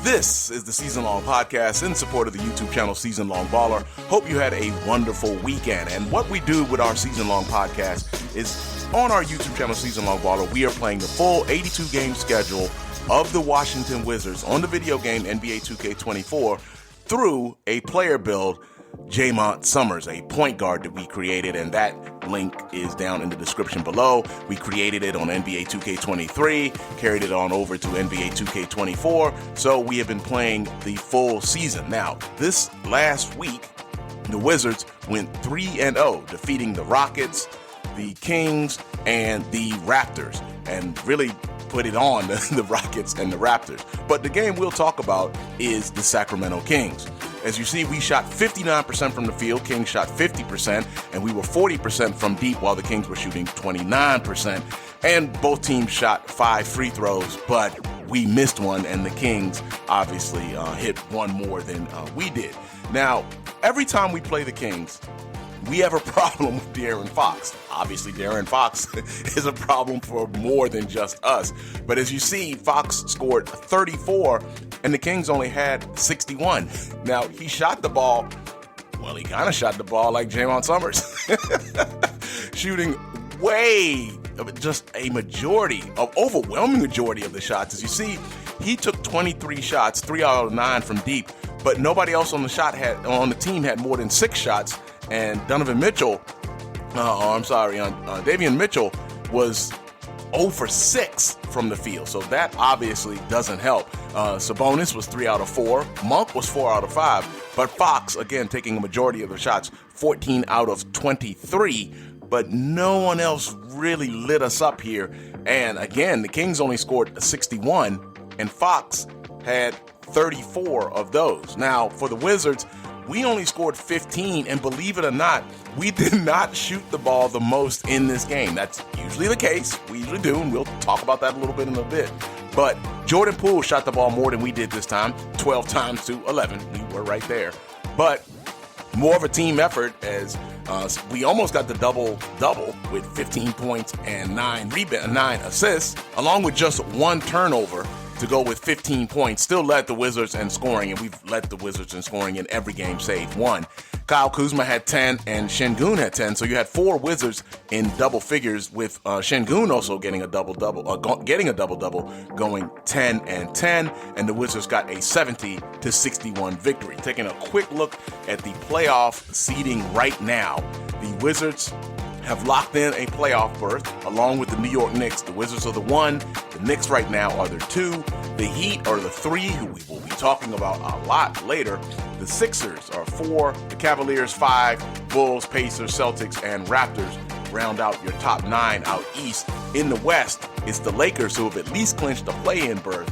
This is the Season Long Podcast in support of the YouTube channel SeasonLongBaller. Hope you had a wonderful weekend. And what we do with our Season Long Podcast is on our YouTube channel SeasonLongBaller, we are playing the full 82-game schedule of the Washington Wizards on the video game NBA 2K24 through a player build, Jaymont Summerz, a point guard that we created, and that link is down in the description below. We created it on NBA 2K23, carried it on over to NBA 2K24, so we have been playing the full season. Now, this last week, the Wizards went 3-0, defeating the Rockets, the Kings, and the Raptors, and really put it on the Rockets and the Raptors. But the game we'll talk about is the Sacramento Kings. As you see, we shot 59% from the field, Kings shot 50%, and we were 40% from deep while the Kings were shooting 29%. And both teams shot 5 free throws, but we missed one, and the Kings obviously hit one more than we did. Now, every time we play the Kings, we have a problem with De'Aaron Fox. Obviously, De'Aaron Fox is a problem for more than just us. But as you see, Fox scored 34, and the Kings only had 61. Now, he shot the ball, well, he kind of shot the ball like Jaymont Summerz. Shooting just a overwhelming majority of the shots. As you see, he took 23 shots, 3 out of 9 from deep, but nobody else on the team had more than 6 shots. And Davion Mitchell was 0 for 6 from the field. So that obviously doesn't help. Sabonis was 3 out of 4. Monk was 4 out of 5. But Fox, again, taking a majority of the shots, 14 out of 23. But no one else really lit us up here. And again, the Kings only scored 61, and Fox had 34 of those. Now, for the Wizards, we only scored 15, and believe it or not, we did not shoot the ball the most in this game. That's usually the case. We usually do, and we'll talk about that a little bit in a bit. But Jordan Poole shot the ball more than we did this time, 12 times to 11. We were right there. But more of a team effort, as we almost got the double-double with 15 points and 9 assists, along with just 1 turnover to go with 15 points. Still led the Wizards in scoring, and we've led the Wizards in scoring in every game save one. Kyle Kuzma had 10, and Şengün had 10, so you had 4 Wizards in double figures, with Şengün also getting a double-double, going 10 and 10, and the Wizards got a 70-61 victory. Taking a quick look at the playoff seeding right now, the Wizards have locked in a playoff berth along with the New York Knicks. The Wizards are the 1. The Knicks right now are the 2. The Heat are the 3, who we will be talking about a lot later. The Sixers are 4. The Cavaliers 5. Bulls, Pacers, Celtics, and Raptors round out your top 9 out east. In the West, it's the Lakers who have at least clinched a play-in berth.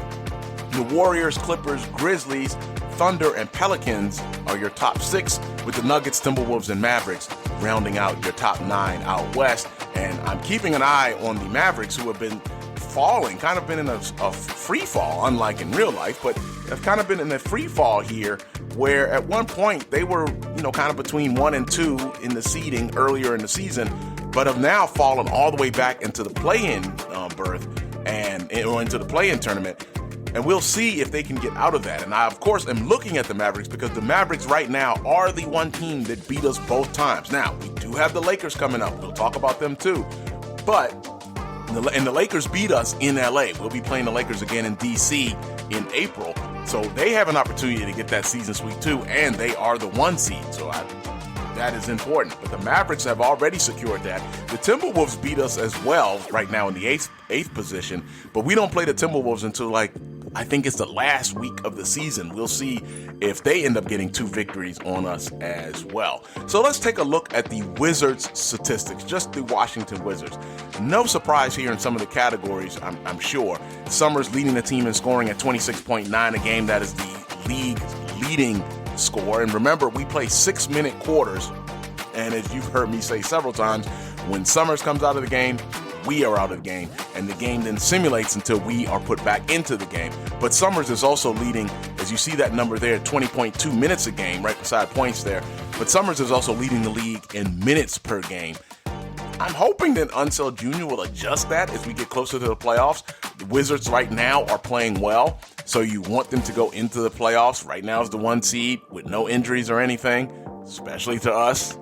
The Warriors, Clippers, Grizzlies, Thunder, and Pelicans are your top 6, with the Nuggets, Timberwolves, and Mavericks rounding out your top 9 out west. And I'm keeping an eye on the Mavericks, who have been falling, kind of been in a free fall, unlike in real life, but have kind of been in a free fall here, where at one point they were, kind of between 1 and 2 in the seeding earlier in the season, but have now fallen all the way back into the play-in berth or into the play-in tournament. And we'll see if they can get out of that. And I, of course, am looking at the Mavericks, because the Mavericks right now are the one team that beat us both times. Now, we do have the Lakers coming up. We'll talk about them too. But the Lakers beat us in LA. We'll be playing the Lakers again in DC in April. So they have an opportunity to get that season sweep too, and they are the 1 seed. So that is important. But the Mavericks have already secured that. The Timberwolves beat us as well right now in the eighth position, but we don't play the Timberwolves until I think it's the last week of the season. We'll see if they end up getting 2 victories on us as well. So let's take a look at the Wizards statistics, just the Washington Wizards. No surprise here in some of the categories, I'm sure. Summerz leading the team in scoring at 26.9 a game. That is the league's leading score. And remember, we play 6-minute quarters. And as you've heard me say several times, when Summerz comes out of the game, we are out of the game, and the game then simulates until we are put back into the game. But Summerz is also leading, as you see that number there, 20.2 minutes a game, right beside points there. But Summerz is also leading the league in minutes per game. I'm hoping that Unseld Jr. will adjust that as we get closer to the playoffs. The Wizards right now are playing well, So you want them to go into the playoffs. Right now is the 1 seed with no injuries or anything, especially to us.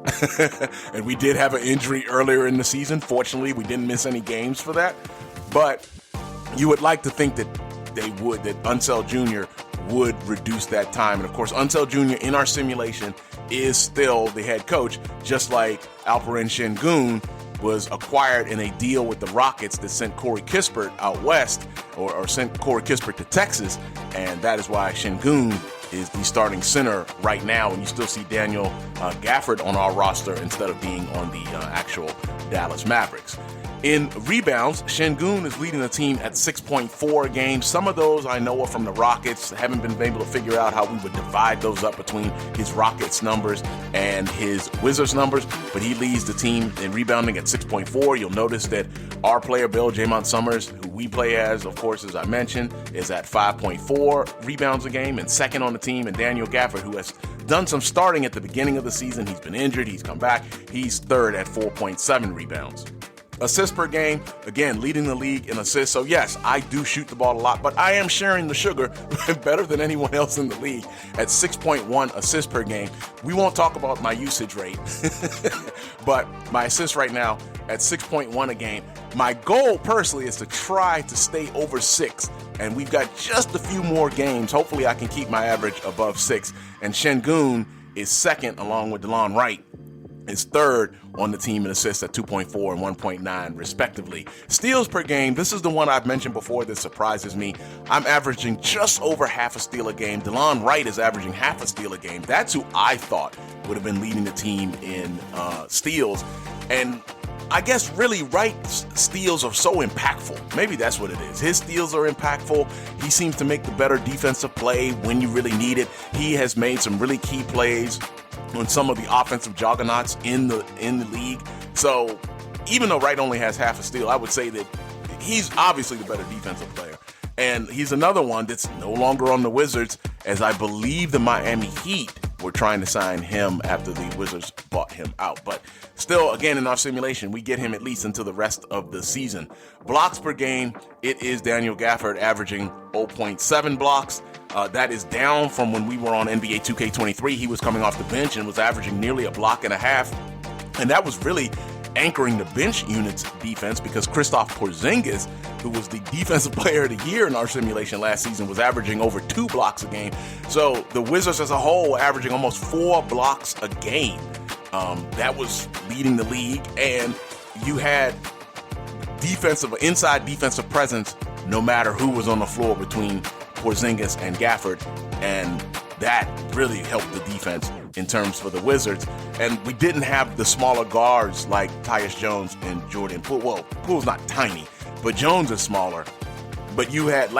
And we did have an injury earlier in the season. Fortunately, we didn't miss any games for that. But you would like to think that that Unseld Jr. would reduce that time. And of course, Unseld Jr. in our simulation is still the head coach, just like Alperen Sengun was acquired in a deal with the Rockets that sent Corey Kispert out west, or sent Corey Kispert to Texas, and that is why Sengun is the starting center right now, and you still see Daniel Gafford on our roster instead of being on the actual Dallas Mavericks. In rebounds, Sengun is leading the team at 6.4 a game. Some of those I know are from the Rockets. Haven't been able to figure out how we would divide those up between his Rockets numbers and his Wizards numbers, but he leads the team in rebounding at 6.4. You'll notice that our player, Bill Jaymont Summerz, who we play as, of course, as I mentioned, is at 5.4 rebounds a game and second on the team. And Daniel Gafford, who has done some starting at the beginning of the season, he's been injured, he's come back, he's third at 4.7 rebounds. Assists per game, again, leading the league in assists. So yes, I do shoot the ball a lot, but I am sharing the sugar better than anyone else in the league at 6.1 assists per game. We won't talk about my usage rate, but my assists right now at 6.1 a game. My goal personally is to try to stay over 6, and we've got just a few more games. Hopefully I can keep my average above 6, and Sengun is second along with DeLon Wright, is third on the team in assists at 2.4 and 1.9 respectively. Steals per game, this is the one I've mentioned before that surprises me. I'm averaging just over half a steal a game. DeLon Wright is averaging half a steal a game. That's who I thought would have been leading the team in steals. And I guess really Wright's steals are so impactful. Maybe that's what it is. His steals are impactful. He seems to make the better defensive play when you really need it. He has made some really key plays on some of the offensive juggernauts in the league. So even though Wright only has half a steal, I would say that he's obviously the better defensive player. And he's another one that's no longer on the Wizards, as I believe the Miami Heat were trying to sign him after the Wizards bought him out. But still, again, in our simulation, we get him at least until the rest of the season. Blocks per game, it is Daniel Gafford averaging 0.7 blocks. That is down from when we were on NBA 2K23. He was coming off the bench and was averaging nearly a block and a half. And that was really anchoring the bench unit's defense, because Kristaps Porzingis, who was the defensive player of the year in our simulation last season, was averaging over 2 blocks a game. So the Wizards as a whole were averaging almost 4 blocks a game. That was leading the league. And you had inside defensive presence no matter who was on the floor between Porzingis and Gafford, and that really helped the defense in terms for the Wizards. And we didn't have the smaller guards like Tyus Jones and Jordan Poole. Well, Poole's not tiny, but Jones is smaller. But you had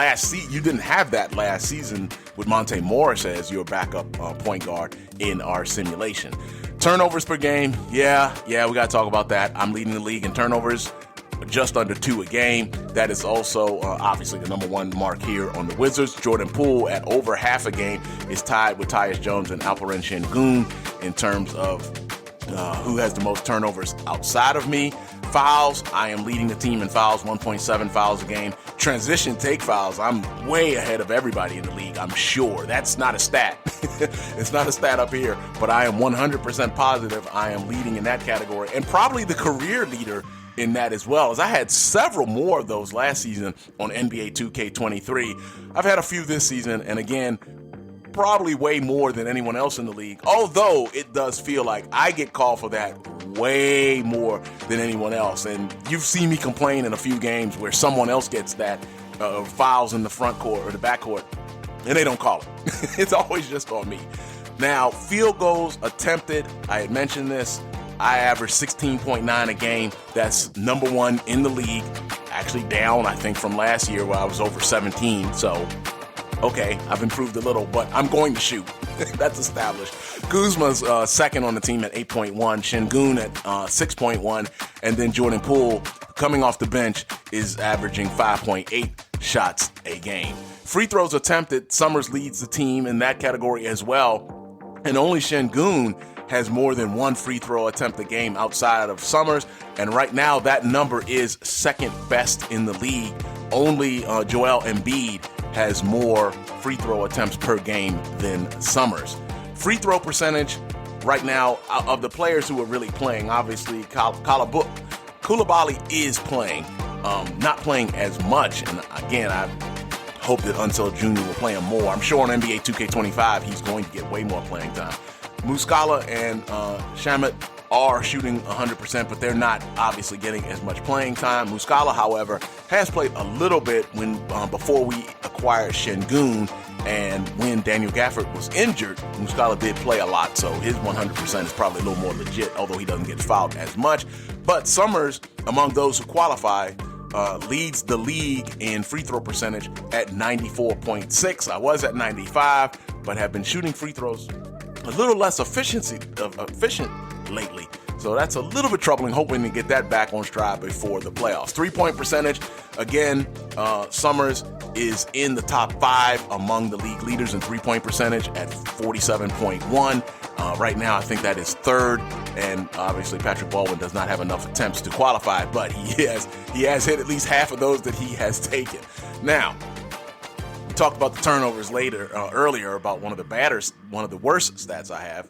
you didn't have that last season with Monte Morris as your backup point guard in our simulation. Turnovers per game, yeah, we got to talk about that. I'm leading the league in turnovers, just under 2 a game. That is also obviously the number one mark here on the Wizards. Jordan Poole at over half a game is tied with Tyus Jones and Alperen Sengun in terms of who has the most turnovers outside of me. Fouls, I am leading the team in fouls, 1.7 fouls a game. Transition take fouls, I'm way ahead of everybody in the league, I'm sure. That's not a stat. It's not a stat up here, but I am 100% positive I am leading in that category, and probably the career leader in that as well, as I had several more of those last season on NBA 2K23. I've had a few this season, and again, probably way more than anyone else in the league, although it does feel like I get called for that way more than anyone else. And you've seen me complain in a few games where someone else gets that fouls in the front court or the back court, and they don't call it. It's always just on me. Now, field goals attempted, I had mentioned this, I average 16.9 a game. That's number one in the league. Actually down, I think, from last year where I was over 17. So, okay, I've improved a little, but I'm going to shoot. That's established. Kuzma's second on the team at 8.1. Sengun at 6.1. And then Jordan Poole, coming off the bench, is averaging 5.8 shots a game. Free throws attempted, Summerz leads the team in that category as well. And only Sengun has more than 1 free throw attempt a game outside of Summerz, and right now that number is second best in the league. Only Joel Embiid has more free throw attempts per game than Summerz. Free throw percentage right now of the players who are really playing, obviously Coulibaly is playing, not playing as much. And again, I hope that until Junior will play him more. I'm sure on NBA 2K25 he's going to get way more playing time. Muscala and Jaymont are shooting 100%, but they're not obviously getting as much playing time. Muscala, however, has played a little bit before we acquired Şengün, and when Daniel Gafford was injured, Muscala did play a lot, so his 100% is probably a little more legit, although he doesn't get fouled as much. But Summerz, among those who qualify, leads the league in free throw percentage at 94.6. I was at 95, but have been shooting free throws a little less efficient lately. So that's a little bit troubling, hoping to get that back on stride before the playoffs. 3-point percentage, again, Summerz is in the top 5 among the league leaders in 3-point percentage at 47.1. Right now, I think that is 3rd, and obviously Patrick Baldwin does not have enough attempts to qualify, but he has hit at least half of those that he has taken. Now, we talked about the turnovers earlier about one of the worst stats I have.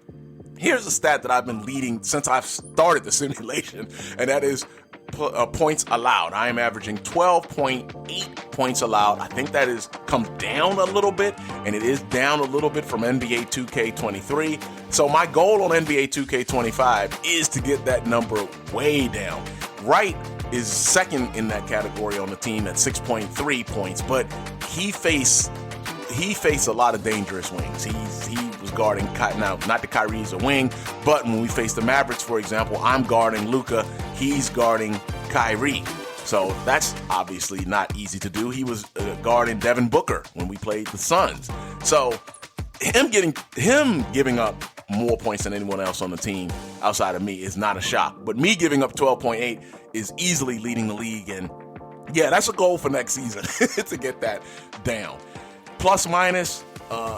Here's a stat that I've been leading since I've started the simulation, and that is points allowed. I am averaging 12.8 points allowed. I think that has come down a little bit, and it is down a little bit from NBA 2K23. So my goal on NBA 2K25 is to get that number way down. Wright is second in that category on the team at 6.3 points, but he faced a lot of dangerous wings. He was guarding, now not that Kyrie's a wing, but when we face the Mavericks, for example, I'm guarding Luka, he's guarding Kyrie. So that's obviously not easy to do. He was guarding Devin Booker when we played the Suns. So him giving up more points than anyone else on the team outside of me is not a shock. But me giving up 12.8 is easily leading the league, and yeah, that's a goal for next season to get that down. Plus minus,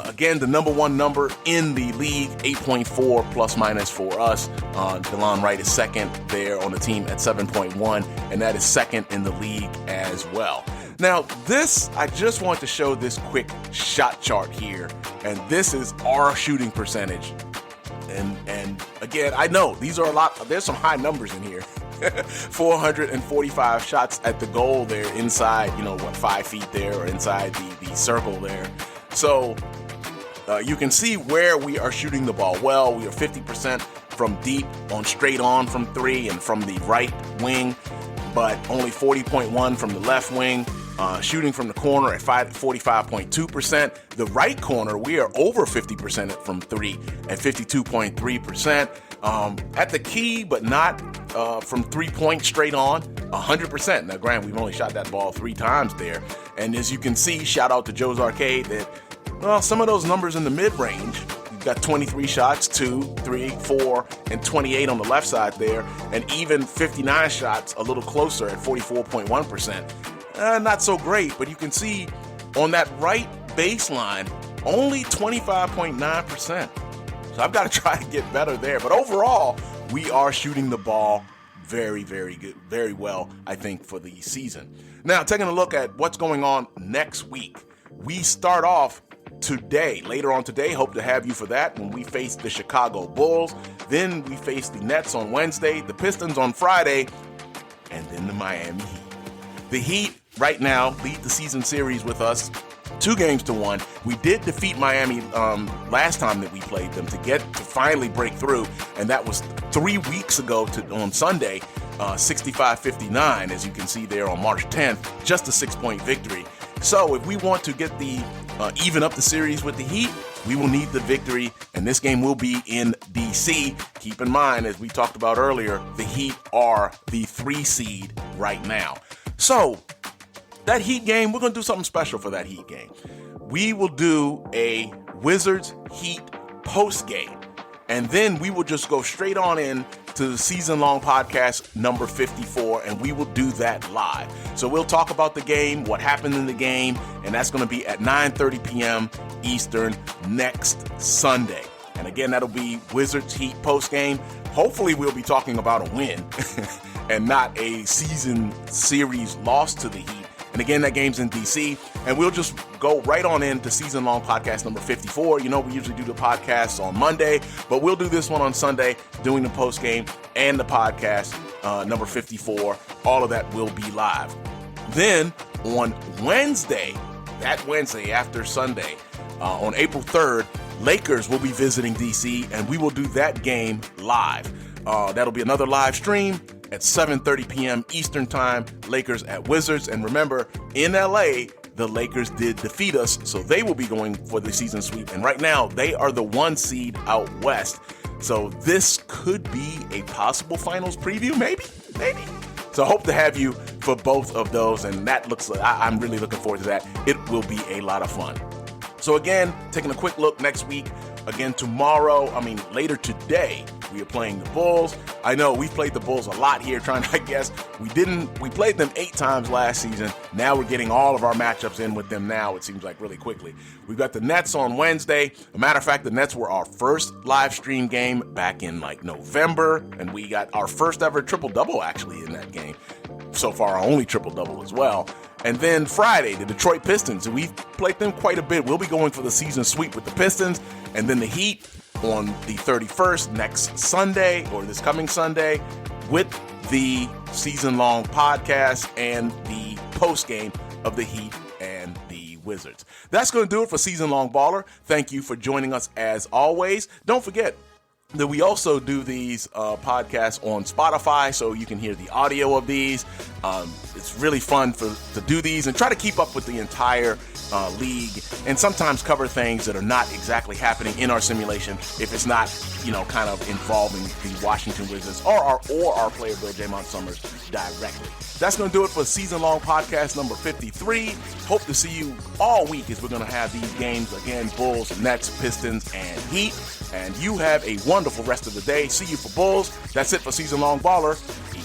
again, the number one number in the league, 8.4 plus minus for us. DeLon Wright is second there on the team at 7.1, and that is second in the league as well. Now, I just want to show this quick shot chart here, and this is our shooting percentage. And again, I know these are there's some high numbers in here. 445 shots at the goal there inside, 5 feet there, or inside the circle there. So you can see where we are shooting the ball well. We are 50% from deep on straight on from 3 and from the right wing, but only 40.1 from the left wing. Shooting from the corner at 45.2%. The right corner, we are over 50% from 3 at 52.3%. At the key, but not from 3-point straight on, 100%. Now, granted, we've only shot that ball 3 times there. And as you can see, shout out to Joe's Arcade, that, some of those numbers in the mid-range, you've got 23 shots, 2, 3, 4, and 28 on the left side there, and even 59 shots a little closer at 44.1%. Not so great, but you can see on that right baseline, only 25.9%. So I've got to try to get better there. But overall, we are shooting the ball very, very good, very well, I think, for the season. Now, taking a look at what's going on next week. We start off today, later on today, hope to have you for that when we face the Chicago Bulls. Then we face the Nets on Wednesday, the Pistons on Friday, and then the Miami Heat. The Heat right now lead the season series with us 2-1. We did defeat Miami last time that we played them to finally break through, and that was 3 weeks ago on Sunday, 65-59, as you can see there on March 10th, just a 6-point victory. So if we want to get even up the series with the Heat, we will need the victory, and this game will be in DC. Keep in mind, as we talked about earlier, the Heat are the 3 seed right now. So that Heat game, we're going to do something special for that Heat game. We will do a Wizards-Heat post game, and then we will just go straight on in to the Season Long Podcast number 54, and we will do that live. So we'll talk about the game, what happened in the game, and that's going to be at 9:30 p.m. Eastern next Sunday. And again, that'll be Wizards-Heat post game. Hopefully we'll be talking about a win and not a season series loss to the Heat. And again, that game's in DC. And we'll just go right on into Season Long Podcast number 54. You know, we usually do the podcasts on Monday, but we'll do this one on Sunday, doing the post game and the podcast number 54. All of that will be live. Then on Wednesday, that Wednesday after Sunday, on April 3rd, Lakers will be visiting DC, and we will do that game live. That'll be another live stream at 7:30 p.m. Eastern Time, Lakers at Wizards. And remember, in LA, the Lakers did defeat us, so they will be going for the season sweep. And right now, they are the 1 seed out west. So this could be a possible finals preview, maybe. So I hope to have you for both of those, and that looks like I'm really looking forward to that. It will be a lot of fun. So again, taking a quick look next week. Again, later today, we are playing the Bulls. I know we've played the Bulls a lot here, we played them 8 times last season. Now we're getting all of our matchups in with them now, it seems like really quickly. We've got the Nets on Wednesday. As a matter of fact, the Nets were our first live stream game back in November, and we got our first ever triple-double actually in that game. So far, our only triple-double as well. And then Friday, the Detroit Pistons, and we've played them quite a bit. We'll be going for the season sweep with the Pistons. And then the Heat on the 31st, next Sunday, or this coming Sunday, with the Season Long Podcast and the post game of the Heat and the Wizards. That's going to do it for Season Long Baller. Thank you for joining us as always. Don't forget that we also do these podcasts on Spotify, so you can hear the audio of these. It's really fun to do these and try to keep up with the entire league, and sometimes cover things that are not exactly happening in our simulation if it's not, kind of involving the Washington Wizards or our player Bill Jaymont Summerz directly. That's going to do it for Season Long Podcast number 53. Hope to see you all week as we're going to have these games again: Bulls, Nets, Pistons, and Heat. And you have a wonderful rest of the day. See you for Bulls. That's it for Season Long Baller. Peace.